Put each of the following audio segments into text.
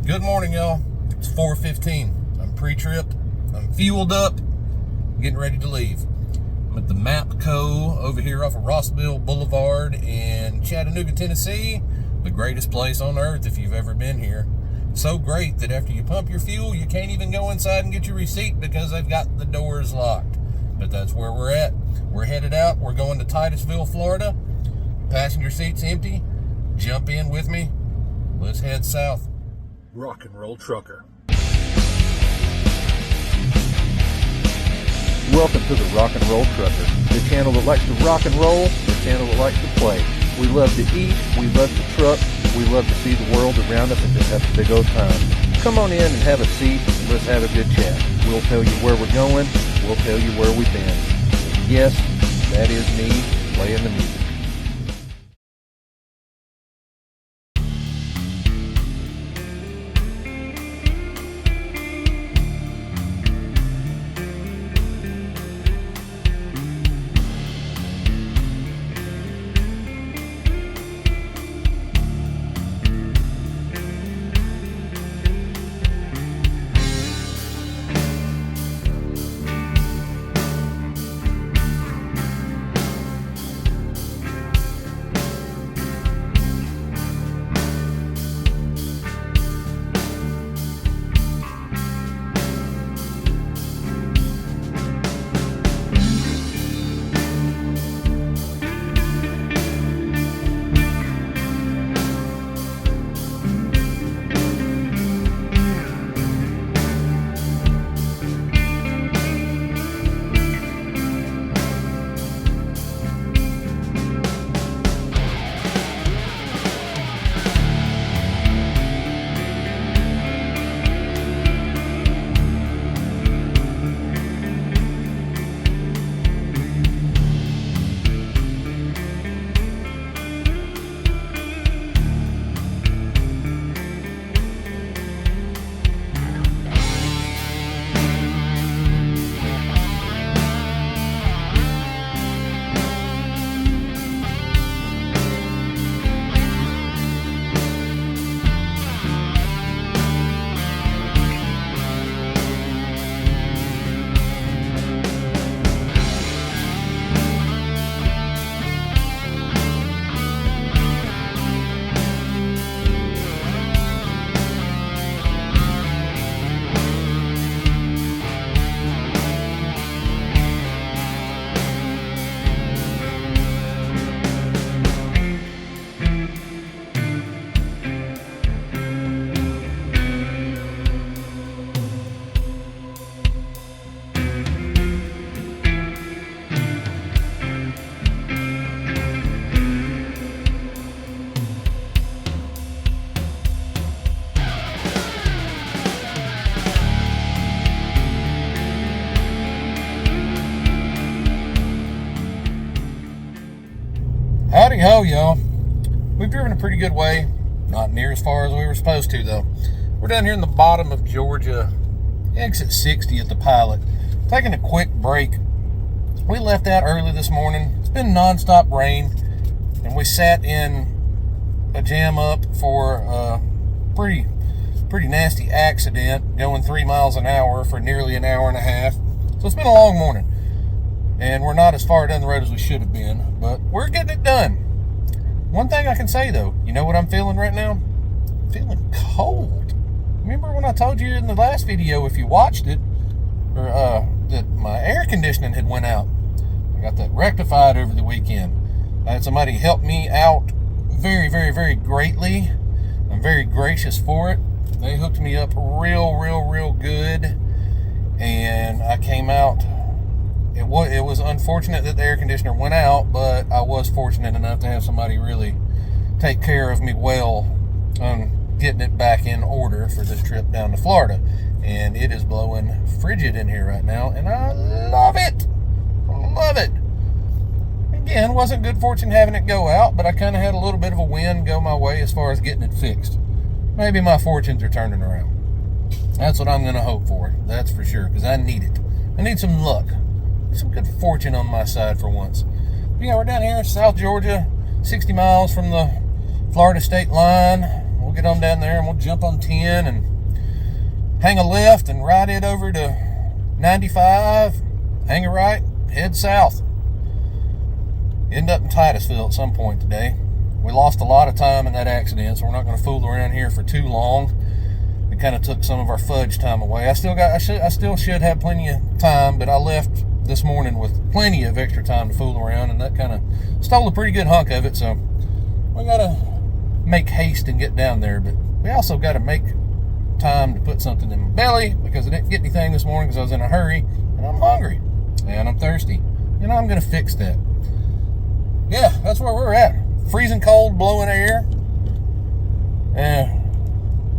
Good morning, y'all. It's 4:15. I'm pre-tripped. I'm fueled up, getting ready to leave. I'm at the MAPCO over here off of Rossville Boulevard in Chattanooga, Tennessee. The greatest place on earth if you've ever been here. So great that after you pump your fuel, you can't even go inside and get your receipt because they've got the doors locked. But that's where we're at. We're headed out. We're going to Titusville, Florida. Passenger seat's empty. Jump in with me. Let's head south. Rock and Roll Trucker. Welcome to the Rock and Roll Trucker, the channel that likes to rock and roll, the channel that likes to play. We love to eat, we love to truck, we love to see the world around us and just have a big old time. Come on in and have a seat, and let's have a good chat. We'll tell you where we're going, we'll tell you where we've been. Yes, that is me playing the music. Howdy ho, y'all. We've driven a pretty good way. Not near as far as we were supposed to, though. We're down here in the bottom of Georgia, exit 60 at the Pilot. Taking a quick break. We left out early this morning. It's been nonstop rain, and we sat in a jam up for a pretty nasty accident going 3 miles an hour for nearly an hour and a half. So it's been a long morning. And we're not as far down the road as we should have been, but we're getting it done. One thing I can say, though, you know what I'm feeling right now? I'm feeling cold. Remember when I told you in the last video, if you watched it, that my air conditioning had went out? I got that rectified over the weekend. I had somebody help me out very, very, very greatly. I'm very gracious for it. They hooked me up real good, and I came out. It was unfortunate that the air conditioner went out, but I was fortunate enough to have somebody really take care of me well on getting it back in order for this trip down to Florida. And it is blowing frigid in here right now, and I love it. Love it. Again, wasn't good fortune having it go out, but I kind of had a little bit of a wind go my way as far as getting it fixed. Maybe my fortunes are turning around. That's what I'm going to hope for. That's for sure, because I need it. I need some luck. Some good fortune on my side for once. But yeah, we're down here in South Georgia, 60 miles from the Florida state line. we'll get on down there and we'll jump on 10 and hang a left and ride it over to 95, hang a right, head south. End up in Titusville at some point today. We lost a lot of time in that accident, so we're not going to fool around here for too long. It kind of took some of our fudge time away. I still should have plenty of time, but I left this morning with plenty of extra time to fool around, and that kind of stole a pretty good hunk of it. So we got to make haste and get down there, but we also got to make time to put something in my belly, because I didn't get anything this morning because I was in a hurry, and I'm hungry and I'm thirsty, and I'm going to fix that. Yeah, that's where we're at. Freezing cold, blowing air.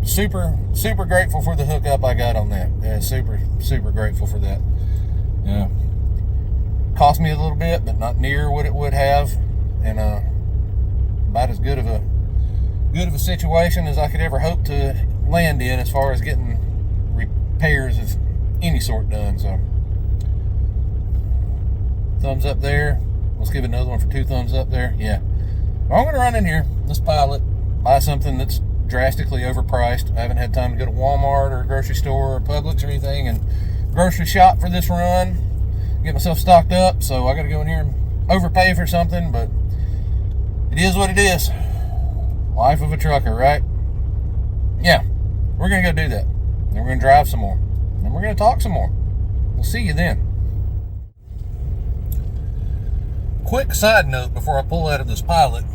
Super grateful for the hookup I got on that. Yeah, super grateful for that. Yeah, cost me a little bit, but not near what it would have, and about as good of a situation as I could ever hope to land in as far as getting repairs of any sort done. So thumbs up there. Let's give it another one for 2 thumbs up there. Yeah, I'm going to run in here, this Pilot, buy something that's drastically overpriced. I haven't had time to go to Walmart or a grocery store or Publix or anything and grocery shop for this run, get myself stocked up. So I got to go in here and overpay for something, but it is what it is. Life of a trucker, right? Yeah, we're going to go do that. Then we're going to drive some more. Then we're going to talk some more. We'll see you then. Quick side note before I pull out of this Pilot.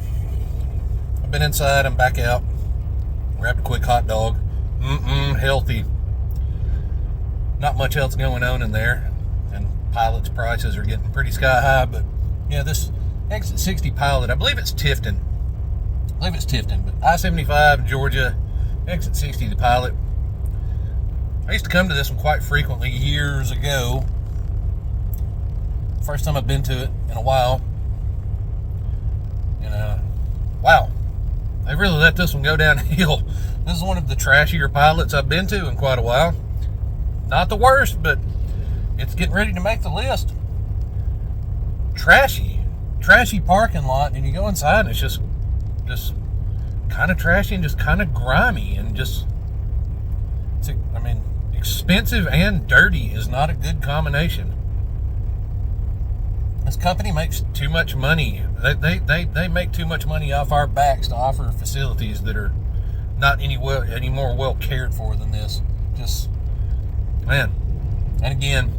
I've been inside and back out. Grabbed a quick hot dog. Healthy. Not much else going on in there. And Pilot's prices are getting pretty sky high. But yeah, this Exit 60 Pilot, I believe it's Tifton. But I-75 Georgia, Exit 60 the Pilot. I used to come to this one quite frequently years ago. First time I've been to it in a while. And wow, they really let this one go downhill. This is one of the trashier Pilots I've been to in quite a while. Not the worst, but it's getting ready to make the list. Trashy parking lot, and you go inside and it's just kind of trashy and just kind of grimy and just, expensive and dirty is not a good combination. This company makes too much money. They make too much money off our backs to offer facilities that are not any more well cared for than this. Just, man. And again,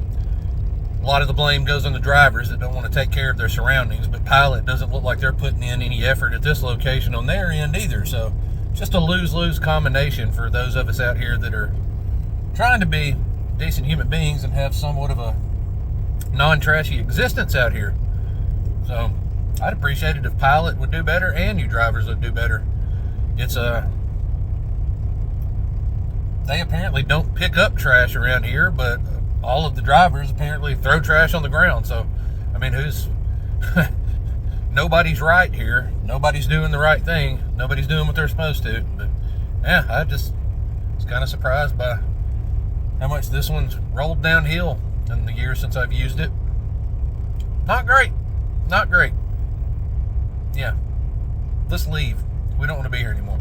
a lot of the blame goes on the drivers that don't want to take care of their surroundings, but Pilot doesn't look like they're putting in any effort at this location on their end either. So just a lose-lose combination for those of us out here that are trying to be decent human beings and have somewhat of a non-trashy existence out here. So I'd appreciate it if Pilot would do better and you drivers would do better. It's they apparently don't pick up trash around here, but all of the drivers apparently throw trash on the ground. So nobody's right here. Nobody's doing the right thing. Nobody's doing what they're supposed to. But yeah, I just was kind of surprised by how much this one's rolled downhill in the years since I've used it. Not great. Yeah, let's leave. We don't want to be here anymore.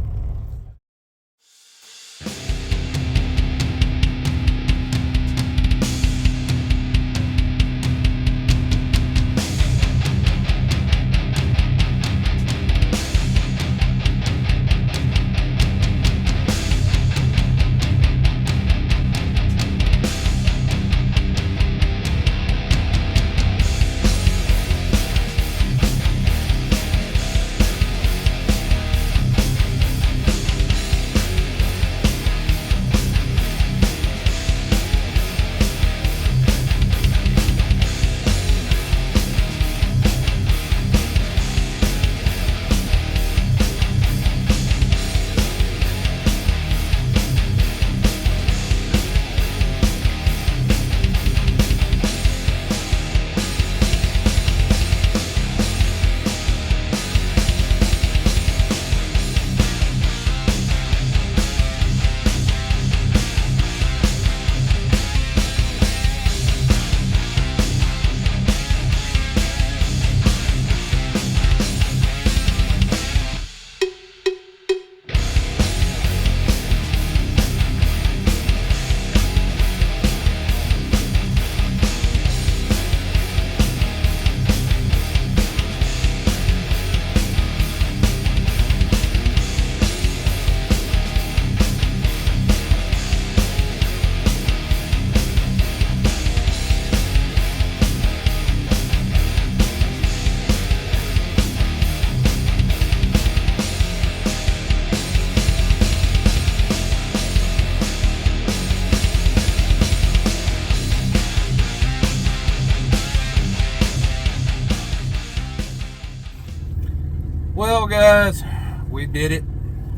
guys, we did it.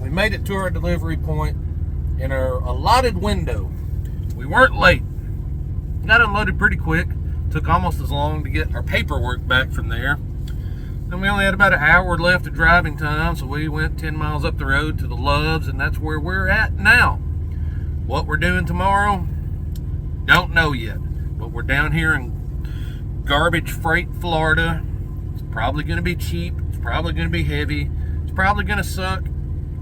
We made it to our delivery point in our allotted window. We weren't late. Got unloaded pretty quick. Took almost as long to get our paperwork back from there. Then we only had about an hour left of driving time, so we went 10 miles up the road to the Loves, and that's where we're at now. What we're doing tomorrow, don't know yet. But we're down here in Garbage Freight, Florida. It's probably going to be cheap. It's probably going to be heavy. It's probably going to suck,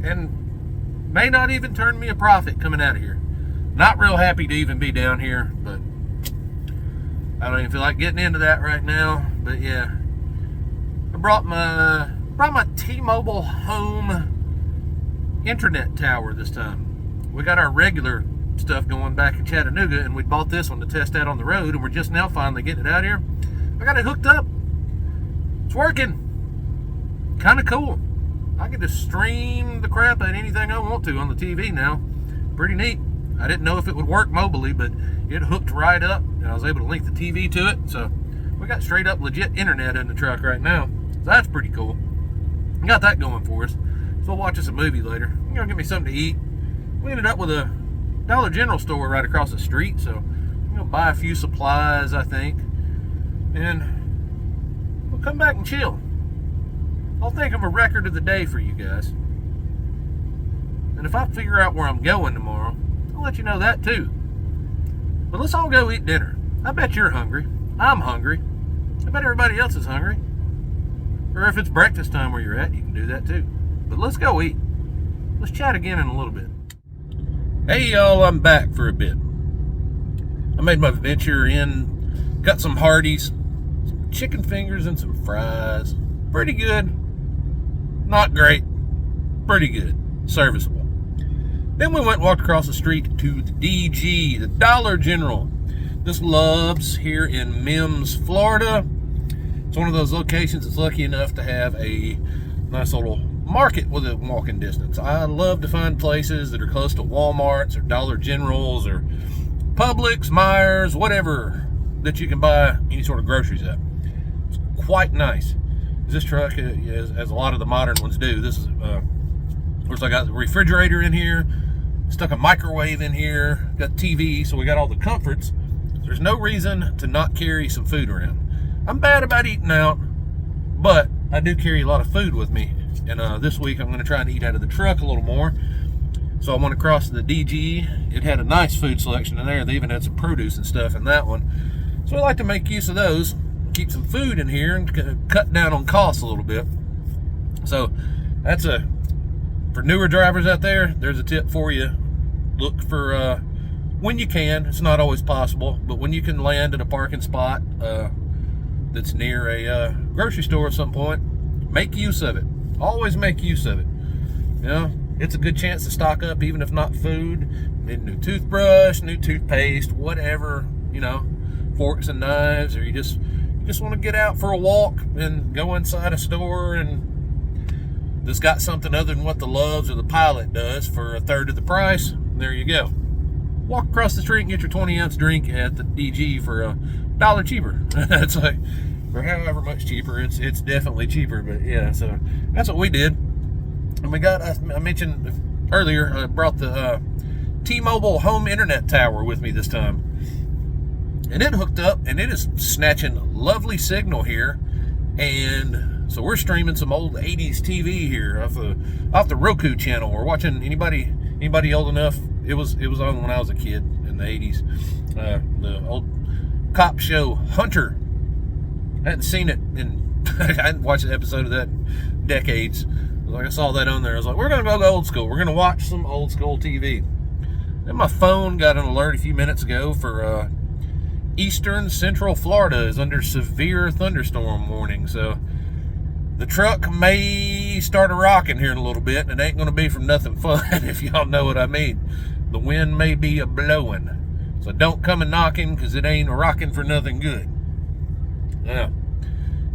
and may not even turn me a profit coming out of here. Not real happy to even be down here, but I don't even feel like getting into that right now. But yeah, I brought my T-Mobile home internet tower this time. We got our regular stuff going back in Chattanooga, and we bought this one to test out on the road, and we're just now finally getting it out here. I got it hooked up. It's working. Kind of cool. I can just stream the crap out anything I want to on the TV now. Pretty neat. I didn't know if it would work mobily, but it hooked right up, and I was able to link the TV to it. So we got straight up legit internet in the truck right now. So that's pretty cool. We got that going for us. So we'll watch us a movie later. I'm gonna get me something to eat. We ended up with a Dollar General store right across the street, so I'm gonna buy a few supplies, I think, and we'll come back and chill. I'll think of a record of the day for you guys. And if I figure out where I'm going tomorrow, I'll let you know that too. But let's all go eat dinner. I bet you're hungry. I'm hungry. I bet everybody else is hungry. Or if it's breakfast time where you're at, you can do that too. But let's go eat. Let's chat again in a little bit. Hey y'all, I'm back for a bit. I made my venture in, got some Hardee's, some chicken fingers and some fries. Pretty good. Not great. Pretty good. Serviceable. Then we went and walked across the street to the DG, the Dollar General. This Loves here in Mims, Florida. It's one of those locations that's lucky enough to have a nice little market within walking distance. I love to find places that are close to Walmarts or Dollar Generals or Publix, Myers, whatever that you can buy any sort of groceries at. It's quite nice. This truck, as a lot of the modern ones do, this is, of course, I got the refrigerator in here, stuck a microwave in here, got TV, so we got all the comforts. There's no reason to not carry some food around. I'm bad about eating out, but I do carry a lot of food with me. And this week I'm going to try and eat out of the truck a little more. So I went across to the DG. It had a nice food selection in there. They even had some produce and stuff in that one. So I like to make use of those, keep some food in here, and cut down on costs a little bit. So that's for newer drivers out there, there's a tip for you. Look for, when you can, it's not always possible, but when you can land in a parking spot that's near a grocery store at some point, make use of it. Always make use of it. You know, it's a good chance to stock up, even if not food. Need a new toothbrush, new toothpaste, whatever, you know, forks and knives, or you just want to get out for a walk and go inside a store and that's got something other than what the Loves or the Pilot does for a third of the price. There you go. Walk across the street and get your 20-ounce drink at the DG for $1 cheaper. That's like, for however much cheaper, it's definitely cheaper. But yeah, so that's what we did. And we got, I mentioned earlier, I brought the T-Mobile home internet tower with me this time. And it hooked up, and it is snatching lovely signal here. And so we're streaming some old 80s TV here off the Roku channel. We're watching, anybody old enough, it was on when I was a kid in the 80s. The old cop show Hunter. I hadn't seen it I hadn't watched an episode of that in decades. Like, I saw that on there. I was like, we're gonna go old school. We're gonna watch some old school TV. Then my phone got an alert a few minutes ago for eastern central Florida is under severe thunderstorm warning. So the truck may start a rocking here in a little bit, and it ain't gonna be from nothing fun, if y'all know what I mean. The wind may be a blowing. So don't come a knocking, because it ain't a rocking for nothing good. Yeah,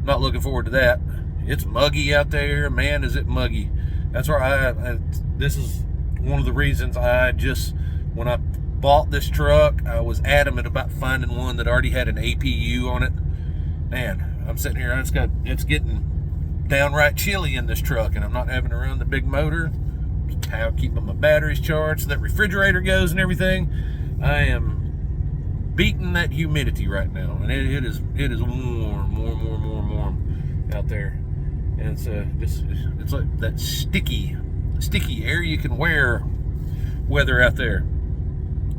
not looking forward to that. It's muggy out there. Man, is it muggy. That's why this is one of the reasons when I bought this truck, I was adamant about finding one that already had an APU on it. Man, I'm sitting here, it's getting downright chilly in this truck, and I'm not having to run the big motor. How keeping my batteries charged so that refrigerator goes and everything. I am beating that humidity right now, and it is warm out there, and it's like that sticky air you can wear weather out there.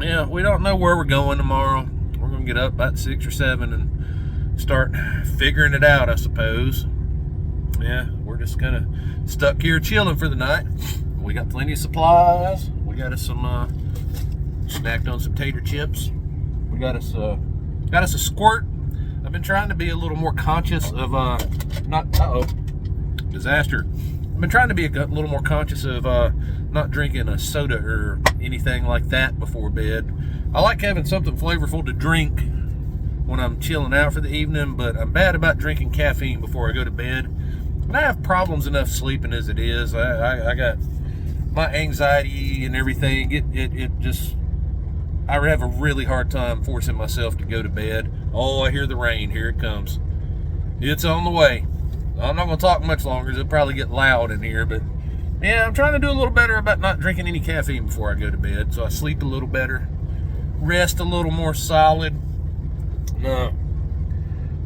Yeah, we don't know where we're going tomorrow. We're gonna get up about 6 or 7 and start figuring it out, I suppose. Yeah, we're just kind of stuck here chilling for the night. We got plenty of supplies. We got us some snacked on some tater chips. We got us a squirt. I've been trying to be a little more conscious of disaster. I've been trying to be a little more conscious of not drinking a soda or anything like that before bed. I like having something flavorful to drink when I'm chilling out for the evening, but I'm bad about drinking caffeine before I go to bed. And I have problems enough sleeping as it is. I got my anxiety and everything. I have a really hard time forcing myself to go to bed. Oh, I hear the rain. Here it comes. It's on the way. I'm not going to talk much longer. It'll probably get loud in here, but yeah, I'm trying to do a little better about not drinking any caffeine before I go to bed, so I sleep a little better, rest a little more solid. No,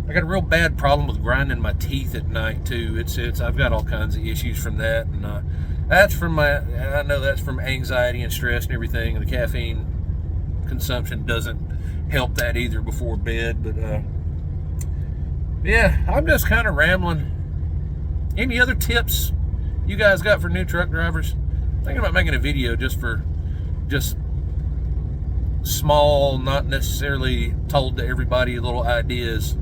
I got a real bad problem with grinding my teeth at night too. I've got all kinds of issues from that, and I know that's from anxiety and stress and everything. And the caffeine consumption doesn't help that either before bed. But yeah, I'm just kind of rambling. Any other tips you guys got for new truck drivers? Thinking about making a video just small, not necessarily told to everybody, little ideas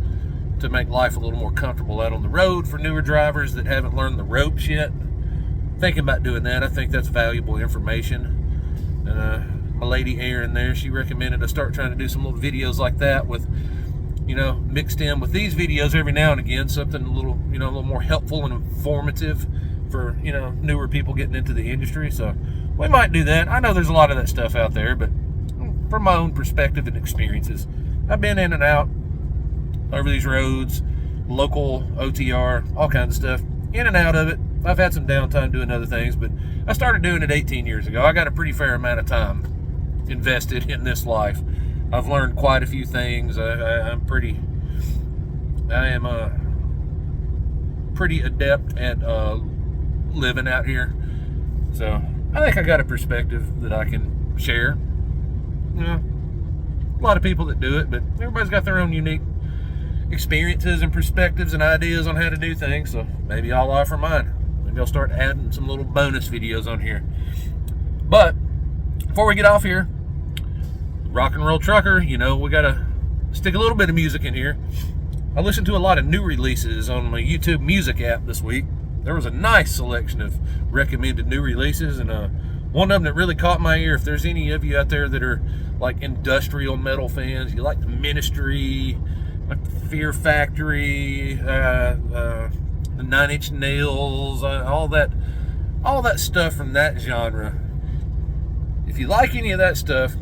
to make life a little more comfortable out on the road for newer drivers that haven't learned the ropes yet. Thinking about doing that. I think that's valuable information. My lady Erin there, she recommended I start trying to do some little videos like that with, mixed in with these videos every now and again, something a little more helpful and informative for, newer people getting into the industry. So we might do that. I know there's a lot of that stuff out there, but from my own perspective and experiences, I've been in and out over these roads, local OTR, all kinds of stuff, in and out of it. I've had some downtime doing other things, but I started doing it 18 years ago. I got a pretty fair amount of time invested in this life. I've learned quite a few things. I am pretty adept at living out here. So I think I got a perspective that I can share. A lot of people that do it, but everybody's got their own unique experiences and perspectives and ideas on how to do things. So maybe I'll offer mine. Maybe I'll start adding some little bonus videos on here. But before we get off here, Rock and Roll Trucker, we gotta stick a little bit of music in here. I listened to a lot of new releases on my YouTube Music app this week. There was a nice selection of recommended new releases, and one of them that really caught my ear. If there's any of you out there that are like industrial metal fans, you like the Ministry, like the Fear Factory, the 9 Inch Nails, all that stuff from that genre. If you like any of that stuff,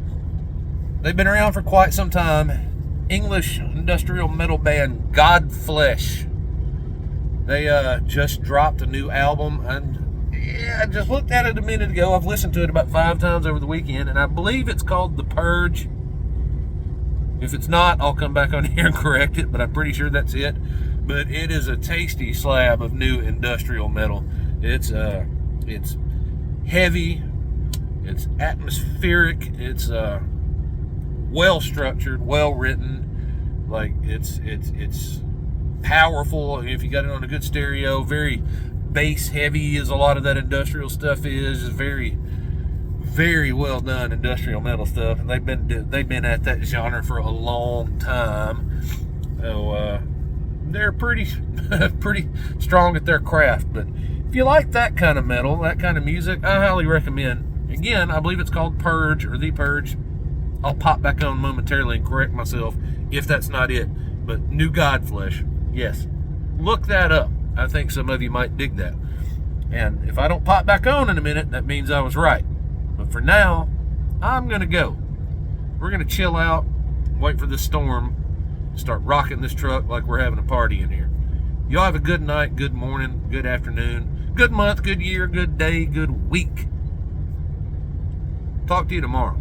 they've been around for quite some time. English industrial metal band Godflesh. They just dropped a new album, and I just looked at it a minute ago. I've listened to it about 5 times over the weekend, and I believe it's called The Purge. If it's not, I'll come back on here and correct it, but I'm pretty sure that's it. But it is a tasty slab of new industrial metal. It's heavy, it's atmospheric, it's well structured, well written. Like it's powerful. If you got it on a good stereo, very bass heavy as a lot of that industrial stuff is. Very, very well done industrial metal stuff, and they've been at that genre for a long time. So they're pretty strong at their craft. But if you like that kind of metal, that kind of music, I highly recommend. Again, I believe it's called Purge or The Purge. I'll pop back on momentarily and correct myself if that's not it. But New Godflesh, yes, look that up. I think some of you might dig that. And if I don't pop back on in a minute, that means I was right. But for now, I'm going to go. We're going to chill out, wait for the storm to start rocking this truck like we're having a party in here. Y'all have a good night, good morning, good afternoon, good month, good year, good day, good week. Talk to you tomorrow.